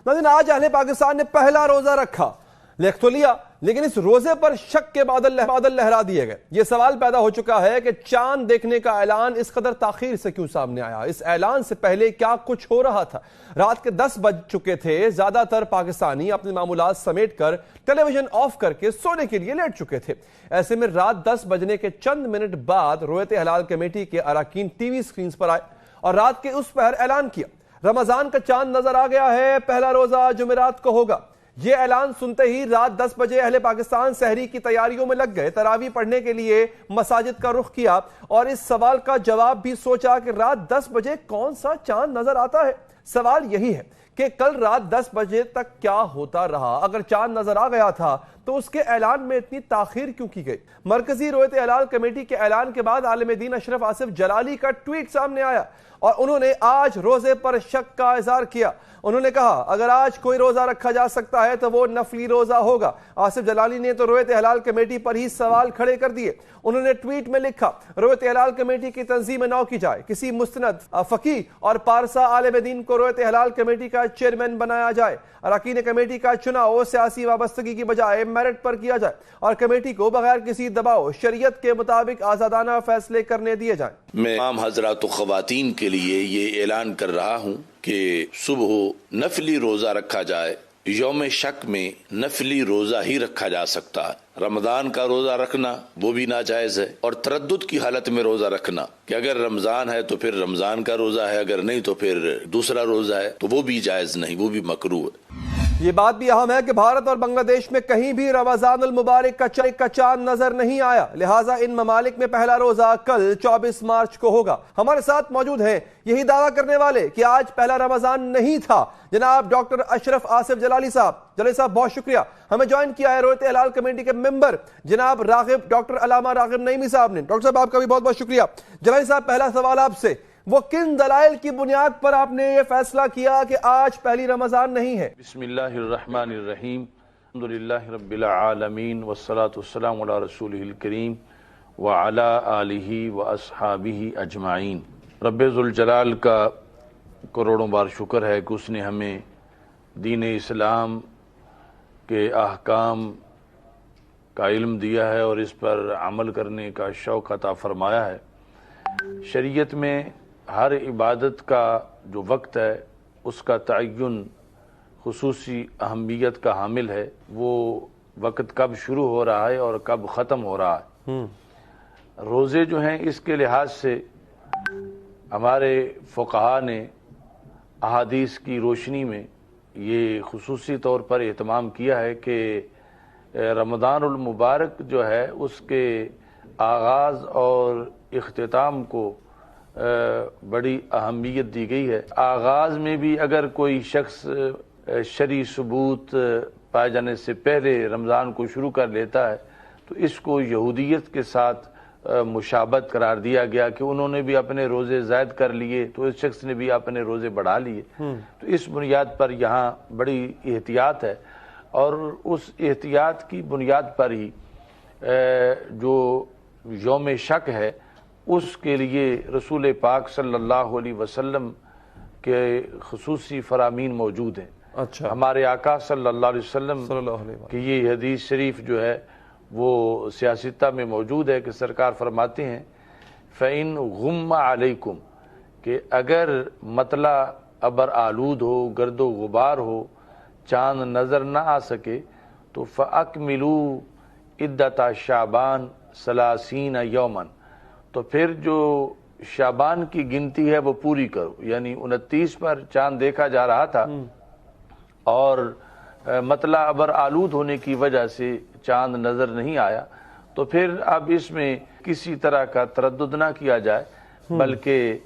ناظرین آج اہل پاکستان نے پہلا روزہ رکھا، لکھ تو لیا لیکن اس روزے پر شک کے بادل لہرا دیے گئے۔ یہ سوال پیدا ہو چکا ہے کہ چاند دیکھنے کا اعلان اس قدر تاخیر سے کیوں سامنے آیا؟ اس اعلان سے پہلے کیا کچھ ہو رہا تھا؟ رات کے 10 بج چکے تھے، زیادہ تر پاکستانی اپنے معمولات سمیٹ کر ٹیلی ویژن آف کر کے سونے کے لیے لیٹ چکے تھے۔ ایسے میں رات 10 بجنے کے چند منٹ بعد رویت ہلال کمیٹی کے اراکین ٹی وی سکرینز پر آئے اور رات کے اس پہر اعلان کیا رمضان کا چاند نظر آ گیا ہے، پہلا روزہ جمعرات کو ہوگا۔ یہ اعلان سنتے ہی رات 10 بجے اہل پاکستان سحری کی تیاریوں میں لگ گئے، تراویح پڑھنے کے لیے مساجد کا رخ کیا اور اس سوال کا جواب بھی سوچا کہ رات 10 بجے کون سا چاند نظر آتا ہے۔ سوال یہی ہے کہ کل رات 10 بجے تک کیا ہوتا رہا؟ اگر چاند نظر آ گیا تھا تو اس کے اعلان میں اتنی تاخیر کیوں کی گئی؟ مرکزی رویت ہلال کمیٹی کے اعلان کے بعد عالم دین اشرف آصف جلالی کا ٹویٹ سامنے آیا اور انہوں نے آج روزے پر شک کا اظہار کیا۔ انہوں نے کہا اگر آج کوئی روزہ رکھا جا سکتا ہے تو وہ نفلی روزہ ہوگا۔ آصف جلالی نے تو رویت ہلال کمیٹی پر ہی سوال کھڑے کر دیے۔ انہوں نے ٹویٹ میں لکھا رویت ہلال کمیٹی کی تنظیم نو کی جائے، کسی مستند فقیہ اور پارسا عالم دین کو رویت ہلال کمیٹی کا چیئرمین بنایا جائے، اراکین کمیٹی کا چناؤ سیاسی وابستگی کی بجائے میرٹ پر کیا جائے اور کمیٹی کو بغیر کسی دباؤ شریعت کے مطابق آزادانہ فیصلے کرنے دیے جائیں۔ میں تمام حضرات و خواتین کے لیے یہ اعلان کر رہا ہوں کہ صبح نفلی روزہ رکھا جائے۔ یوم شک میں نفلی روزہ ہی رکھا جا سکتا ہے۔ رمضان کا روزہ رکھنا وہ بھی ناجائز ہے، اور تردد کی حالت میں روزہ رکھنا کہ اگر رمضان ہے تو پھر رمضان کا روزہ ہے، اگر نہیں تو پھر دوسرا روزہ ہے، تو وہ بھی جائز نہیں، وہ بھی مکروہ ہے۔ یہ بات بھی اہم ہے کہ بھارت اور بنگلہ دیش میں کہیں بھی رمضان المبارک کا چاند نظر نہیں آیا، لہٰذا ان ممالک میں پہلا روزہ کل 24 مارچ کو ہوگا۔ ہمارے ساتھ موجود ہیں یہی دعویٰ کرنے والے کہ آج پہلا رمضان نہیں تھا، جناب ڈاکٹر اشرف آصف جلالی صاحب۔ جلالی صاحب بہت شکریہ، ہمیں جوائن کیا ہے رویت ہلال کمیٹی کے ممبر جناب راغب ڈاکٹر علامہ راغب نعیمی صاحب نے۔ ڈاکٹر صاحب آپ کا بھی بہت بہت شکریہ۔ جلالی صاحب پہلا سوال آپ سے، وہ کن دلائل کی بنیاد پر آپ نے یہ فیصلہ کیا کہ آج پہلی رمضان نہیں ہے؟ بسم اللہ الرحمن الرحیم، الحمدللہ رب العالمین والصلاة والسلام علی رسولہ الکریم وعلی آلہ واصحابہ اجمعین۔ رب ذوالجلال کا کروڑوں بار شکر ہے کہ اس نے ہمیں دین اسلام کے احکام کا علم دیا ہے اور اس پر عمل کرنے کا شوق عطا فرمایا ہے۔ شریعت میں ہر عبادت کا جو وقت ہے اس کا تعین خصوصی اہمیت کا حامل ہے، وہ وقت کب شروع ہو رہا ہے اور کب ختم ہو رہا ہے۔ روزے جو ہیں اس کے لحاظ سے ہمارے فقہا نے احادیث کی روشنی میں یہ خصوصی طور پر اہتمام کیا ہے کہ رمضان المبارک جو ہے اس کے آغاز اور اختتام کو بڑی اہمیت دی گئی ہے۔ آغاز میں بھی اگر کوئی شخص شرعی ثبوت پائے جانے سے پہلے رمضان کو شروع کر لیتا ہے تو اس کو یہودیت کے ساتھ مشابہت قرار دیا گیا کہ انہوں نے بھی اپنے روزے زائد کر لیے تو اس شخص نے بھی اپنے روزے بڑھا لیے۔ تو اس بنیاد پر یہاں بڑی احتیاط ہے، اور اس احتیاط کی بنیاد پر ہی جو یوم شک ہے اس کے لیے رسول پاک صلی اللہ علیہ وسلم کے خصوصی فرامین موجود ہیں۔ اچھا، ہمارے آقا صلی اللہ علیہ وسلم کی یہ حدیث شریف جو ہے وہ سیاستہ میں موجود ہے کہ سرکار فرماتے ہیں فَإِن غُمَّ عَلَيْكُمْ، کہ اگر مطلع ابر آلود ہو، گرد و غبار ہو، چاند نظر نہ آ سکے تو فَأَكْمِلُوا عِدَّةَ شعبان 30 یوماً، تو پھر جو شعبان کی گنتی ہے وہ پوری کرو۔ یعنی 29 پر چاند دیکھا جا رہا تھا اور مطلع ابر آلود ہونے کی وجہ سے چاند نظر نہیں آیا، تو پھر اب اس میں کسی طرح کا تردد نہ کیا جائے بلکہ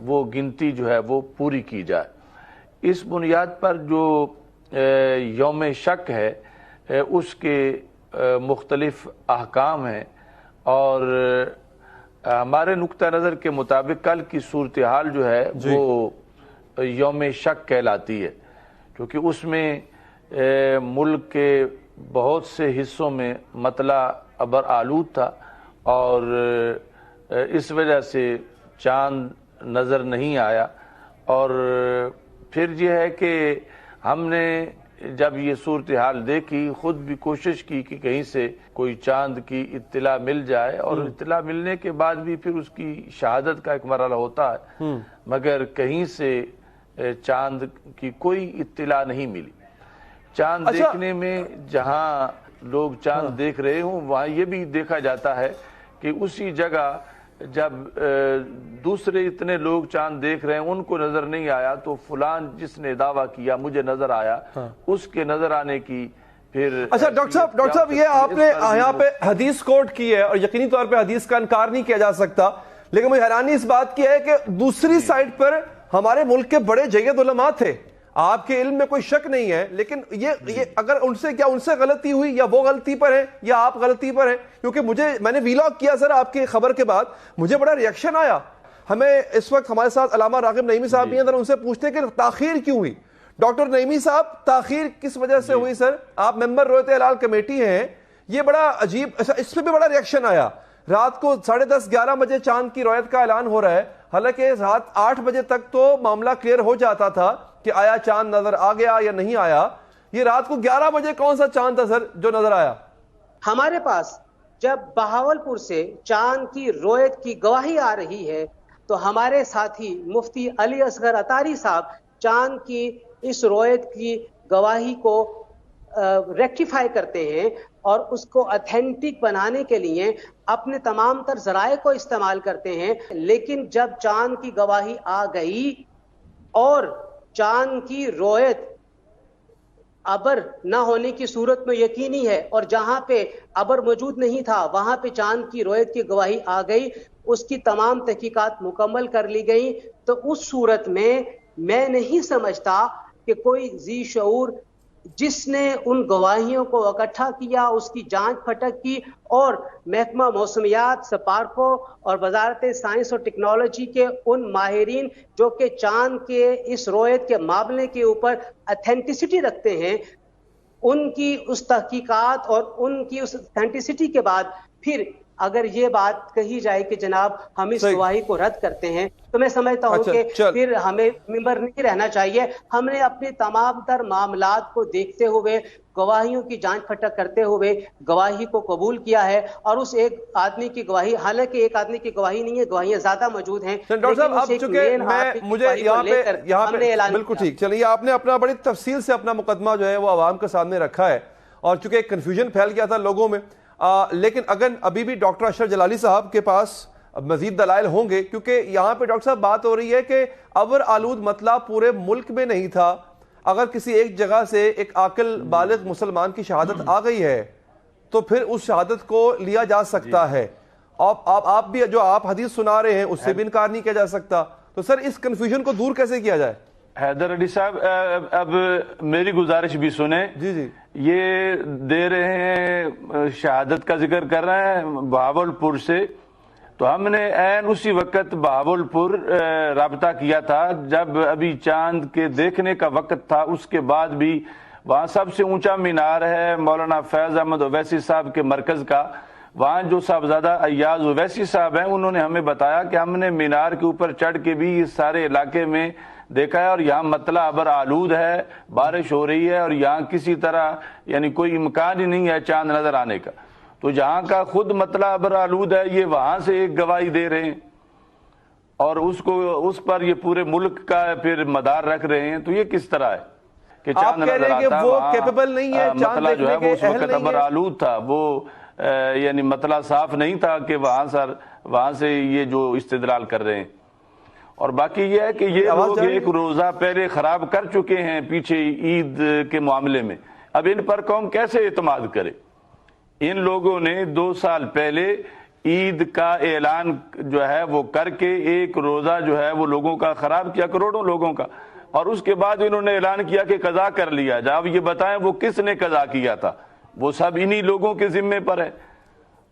وہ گنتی جو ہے وہ پوری کی جائے۔ اس بنیاد پر جو یوم شک ہے اس کے مختلف احکام ہیں، اور ہمارے نقطہ نظر کے مطابق کل کی صورتحال جو ہے وہ یوم شک کہلاتی ہے، کیونکہ اس میں ملک کے بہت سے حصوں میں مطلع ابر آلود تھا اور اس وجہ سے چاند نظر نہیں آیا۔ اور پھر یہ ہے کہ ہم نے جب یہ صورتحال دیکھی خود بھی کوشش کی کہ کہیں سے کوئی چاند کی اطلاع مل جائے، اور اطلاع ملنے کے بعد بھی پھر اس کی شہادت کا ایک مرحلہ ہوتا ہے، مگر کہیں سے چاند کی کوئی اطلاع نہیں ملی۔ چاند دیکھنے میں جہاں لوگ چاند دیکھ رہے ہوں وہاں یہ بھی دیکھا جاتا ہے کہ اسی جگہ جب دوسرے اتنے لوگ چاند دیکھ رہے ہیں ان کو نظر نہیں آیا تو فلان جس نے دعویٰ کیا مجھے نظر آیا، اس کے نظر آنے کی پھر۔ اچھا ڈاکٹر صاحب یہ آپ نے یہاں پہ حدیث کوٹ کی ہے اور یقینی طور پہ حدیث کا انکار نہیں کیا جا سکتا، لیکن مجھے حیرانی اس بات کی ہے کہ دوسری سائڈ پر ہمارے ملک کے بڑے جید علماء تھے، آپ کے علم میں کوئی شک نہیں ہے، لیکن یہ اگر ان سے غلطی ہوئی یا وہ غلطی پر ہے یا آپ غلطی پر ہیں، کیونکہ میں نے ویلاگ کیا سر آپ کی خبر کے بعد، مجھے بڑا ریئیکشن آیا۔ ہمیں اس وقت ہمارے ساتھ علامہ راغب نعیمی صاحب بھی ہیں، ان سے پوچھتے ہیں کہ تاخیر کیوں ہوئی؟ ڈاکٹر نعیمی صاحب تاخیر کس وجہ سے ہوئی سر؟ آپ ممبر رویت ہلال کمیٹی ہیں، یہ بڑا عجیب، اس پہ بھی بڑا ریئیکشن آیا۔ رات کو 10:30 11 بجے چاند کی رویت کا اعلان ہو رہا ہے، حالانکہ رات 8 بجے تک تو معاملہ کلیئر ہو جاتا تھا کہ آیا چاند نظر آ گیا یا نہیں آیا۔ یہ رات کو 11 بجے کون سا چاند تھا سر جو نظر آیا؟ ہمارے پاس جب بہاولپور سے چاند کی رویت کی گواہی آ رہی ہے تو ہمارے ساتھی مفتی علی اصغر اطاری صاحب چاند کی اس رویت کی گواہی کو ریکٹیفائی کرتے ہیں اور اس کو اتھینٹک بنانے کے لیے اپنے تمام تر ذرائع کو استعمال کرتے ہیں، لیکن جب چاند کی گواہی آ گئی اور چاند کی رویت ابر نہ ہونے کی صورت میں یقینی ہے اور جہاں پہ ابر موجود نہیں تھا وہاں پہ چاند کی رویت کی گواہی آ گئی، اس کی تمام تحقیقات مکمل کر لی گئی، تو اس صورت میں نہیں سمجھتا کہ کوئی ذی شعور جس نے ان گواہیوں کو اکٹھا کیا، اس کی جانچ پھٹک کی اور محکمہ موسمیات، سپارکو اور وزارت سائنس اور ٹیکنالوجی کے ان ماہرین جو کہ چاند کے اس رویت کے معاملے کے اوپر اتھینٹسٹی رکھتے ہیں، ان کی اس تحقیقات اور ان کی اس اتھینٹسٹی کے بعد پھر اگر یہ بات کہی جائے کہ جناب ہم اس گواہی کو رد کرتے ہیں تو میں سمجھتا ہوں کہ پھر ہمیں ممبر نہیں رہنا چاہیے۔ ہم نے اپنے تمام تر معاملات کو دیکھتے ہوئے، گواہیوں کی جانچ پھٹک کرتے ہوئے گواہی کو قبول کیا ہے، اور اس ایک آدمی کی گواہی، حالانکہ ایک آدمی کی گواہی نہیں ہے، گواہیاں زیادہ موجود ہیں، ڈاکٹر صاحب اب چونکہ مجھے یہاں پہ بالکل ٹھیک چلیے، آپ نے اپنا بڑی تفصیل سے اپنا مقدمہ جو ہے وہ عوام کے سامنے رکھا ہے، اور چونکہ ایک کنفیوژن پھیل گیا تھا لوگوں میں، لیکن اگر ابھی بھی ڈاکٹر اشرف جلالی صاحب کے پاس مزید دلائل ہوں گے، کیونکہ یہاں پہ ڈاکٹر صاحب بات ہو رہی ہے کہ ابر آلود مسئلہ پورے ملک میں نہیں تھا، اگر کسی ایک جگہ سے ایک عاقل بالغ مسلمان کی شہادت آ گئی ہے تو پھر اس شہادت کو لیا جا سکتا ہے، آپ بھی جو آپ حدیث سنا رہے ہیں اس سے بھی انکار نہیں کیا جا سکتا، تو سر اس کنفیوژن کو دور کیسے کیا جائے؟ حیدر علی صاحب اب میری گزارش بھی سنیں، جی یہ دے رہے ہیں شہادت کا ذکر کر رہے ہیں بہاولپور سے، تو ہم نے عین اسی وقت بہاولپور رابطہ کیا تھا جب ابھی چاند کے دیکھنے کا وقت تھا، اس کے بعد بھی وہاں سب سے اونچا مینار ہے مولانا فیض احمد اویسی صاحب کے مرکز کا، وہاں جو صاحبزادہ ایاز اویسی صاحب ہیں انہوں نے ہمیں بتایا کہ ہم نے مینار کے اوپر چڑھ کے بھی اس سارے علاقے میں دیکھا ہے اور یہاں مطلع ابر آلود ہے، بارش ہو رہی ہے اور یہاں کسی طرح یعنی کوئی امکان ہی نہیں ہے چاند نظر آنے کا، تو جہاں کا خود مطلع ابر آلود ہے یہ وہاں سے ایک گواہی دے رہے ہیں اور اس پر یہ پورے ملک کا پھر مدار رکھ رہے ہیں، تو یہ کس طرح ہے کہ چاند نظر آتا ہے؟ مطلع جو ہے وہ اس وقت ابر آلود تھا، وہ یعنی مطلع صاف نہیں تھا کہ وہاں سے یہ جو استدلال کر رہے ہیں۔ اور باقی یہ ہے کہ یہ لوگ ایک روزہ پہلے خراب کر چکے ہیں پیچھے عید کے معاملے میں، اب ان پر قوم کیسے اعتماد کرے؟ ان لوگوں نے 2 سال پہلے عید کا اعلان جو ہے وہ کر کے ایک روزہ جو ہے وہ لوگوں کا خراب کیا، کروڑوں لوگوں کا، اور اس کے بعد انہوں نے اعلان کیا کہ قضا کر لیا جا۔ اب یہ بتائیں وہ کس نے قضا کیا تھا؟ وہ سب انہی لوگوں کے ذمے پر ہے،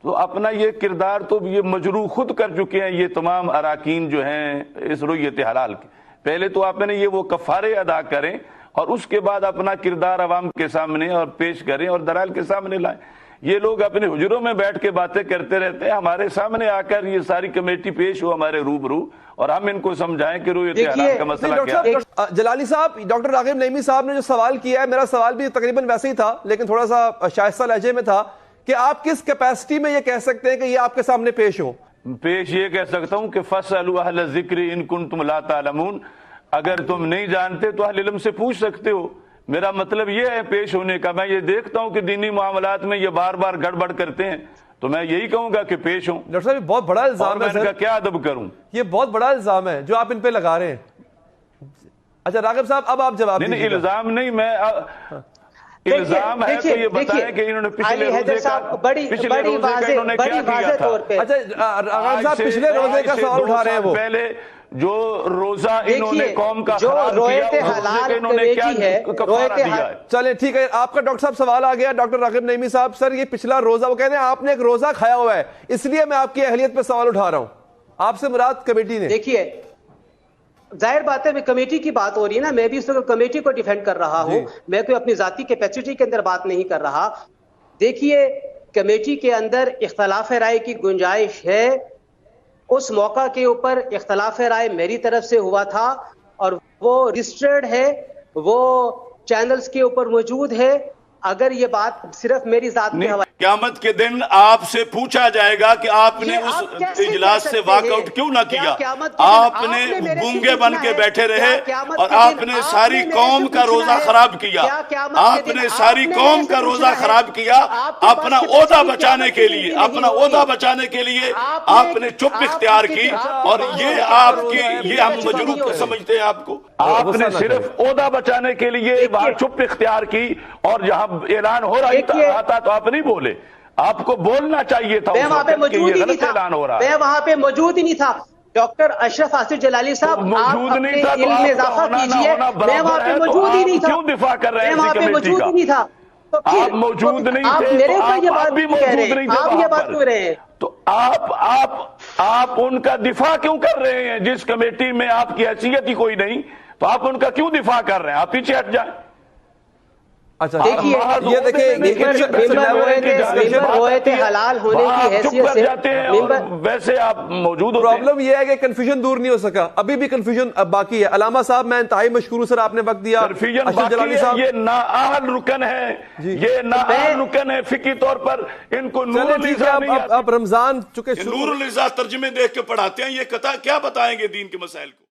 تو اپنا یہ کردار تو یہ مجروح خود کر چکے ہیں یہ تمام اراکین جو ہیں اس رویت حلال کے۔ پہلے تو آپ نے یہ وہ کفارے ادا کریں اور اس کے بعد اپنا کردار عوام کے سامنے اور پیش کریں اور دلائل کے سامنے لائیں۔ یہ لوگ اپنے حجروں میں بیٹھ کے باتیں کرتے رہتے ہیں، ہمارے سامنے آ کر یہ ساری کمیٹی پیش ہو ہمارے روبرو اور ہم ان کو سمجھائیں کہ رویت حلال کا مسئلہ کیا ہے۔ جلالی صاحب، ڈاکٹر راغب نعیمی صاحب نے جو سوال کیا ہے، میرا سوال بھی تقریباً ویسے ہی تھا لیکن تھوڑا سا شائستہ لہجے میں تھا کہ آپ کس کیپیسٹی میں یہ کہہ سکتے ہیں کہ یہ آپ کے سامنے پیش ہوں؟ پیش یہ کہہ سکتا ہوں کہ فَاسْأَلُوا أَهْلَ الذِّكْرِ إِن كُنتُمْ لَا تَعْلَمُونَ، اگر تم نہیں جانتے تو اہل علم سے پوچھ سکتے ہو۔ میرا مطلب یہ ہے پیش ہونے کا، میں یہ دیکھتا ہوں کہ دینی معاملات میں یہ بار بار گڑبڑ کرتے ہیں تو میں یہی کہوں گا کہ پیش ہوں۔ ڈاکٹر صاحب یہ بہت بڑا الزام ہے، میں ان کا کیا ادب کروں؟ یہ بہت بڑا الزام ہے جو آپ ان پہ لگا رہے ہیں۔ اچھا راغب صاحب اب آپ جواب نہیں الزام نہیں، میں الزام ہے تو یہ بتائیں کہ انہوں نے پچھلے روزے کا انہوں نے کیا کیا تھا۔ اچھا راغب صاحب پچھلے روزے کا سوال اٹھا رہے ہیں، وہ پہلے جو روزہ انہوں نے قوم کا خراب کیا انہوں نے کیا کفارہ دیا ہے۔ چلیں ٹھیک ہے، آپ کا ڈاکٹر صاحب سوال آ گیا ڈاکٹر راغب نعیمی صاحب۔ سر یہ پچھلا روزہ، وہ کہتے ہیں آپ نے ایک روزہ کھایا ہوا ہے اس لیے میں آپ کی اہلیت پہ سوال اٹھا رہا ہوں، آپ سے مراد کمیٹی نے۔ دیکھیے ظاہر بات ہے میں کمیٹی کی بات ہو رہی ہے نا، میں بھی اس وقت کمیٹی کو ڈیفینڈ کر رہا ہوں، میں کوئی اپنی ذاتی کیپیسٹی کے اندر بات نہیں کر رہا۔ دیکھیے کمیٹی کے اندر اختلاف رائے کی گنجائش ہے، اس موقع کے اوپر اختلاف رائے میری طرف سے ہوا تھا اور وہ رجسٹرڈ ہے، وہ چینلز کے اوپر موجود ہے۔ اگر یہ بات صرف میری ذات کے حوالے، قیامت کے دن آپ سے پوچھا جائے گا کہ آپ نے اس اجلاس سے واک آؤٹ کیوں نہ کیا، آپ نے گونگے بن کے بیٹھے رہے اور آپ نے ساری قوم کا روزہ خراب کیا، آپ نے ساری قوم کا روزہ خراب کیا اپنا عہدہ بچانے کے لیے، اپنا عہدہ بچانے کے لیے آپ نے چپ اختیار کی، اور یہ آپ کی، یہ ہم مجروح سمجھتے ہیں آپ کو۔ آپ نے صرف عہدہ بچانے کے لیے وہاں چپ اختیار کی اور جہاں اعلان ہو رہا تھا تو آپ نہیں بولے، آپ کو بولنا چاہیے تھا، میں وہاں پہ موجود ہی نہیں تھا، میں وہاں پہ موجود ہی نہیں تھا۔ ڈاکٹر اشرف آصف جلالی صاحب آپ اپنے علم میں اضافہ کیجئے، میں وہاں پہ موجود ہی نہیں تھا، کیوں دفاع کر رہے ہیں میں وہاں پہ موجود ہی نہیں تھا۔ آپ موجود نہیں آپ تھے میرے اوپر یہ آپ بات بھی کہہ رہے موجود نہیں ہیں، تھے آپ یہ بات کیوں رہے ہیں؟ تو آپ ان کا دفاع کیوں کر رہے ہیں؟ جس کمیٹی میں آپ کی حیثیت ہی کوئی نہیں تو آپ ان کا کیوں دفاع کر رہے ہیں؟ آپ پیچھے ہٹ جائیں۔ اچھا دیکھیے یہ دیکھیں روایت حلال ہونے کی حیثیت سے ویسے آپ موجود ہوتے ہیں۔ پرابلم یہ ہے کہ کنفیوژن دور نہیں ہو سکا، ابھی بھی کنفیوژن باقی ہے۔ علامہ صاحب میں انتہائی مشکور ہوں سر، آپ نے وقت دیا۔ اشرف جلالی صاحب یہ نااہل رکن ہے، یہ نااہل رکن ہے فقہی طور پر، ان کو نور العزا نہیں آتی۔ اب رمضان چکے نور العزا ترجمے دیکھ کے پڑھاتے ہیں، یہ کیا بتائیں گے دین کے مسائل کو؟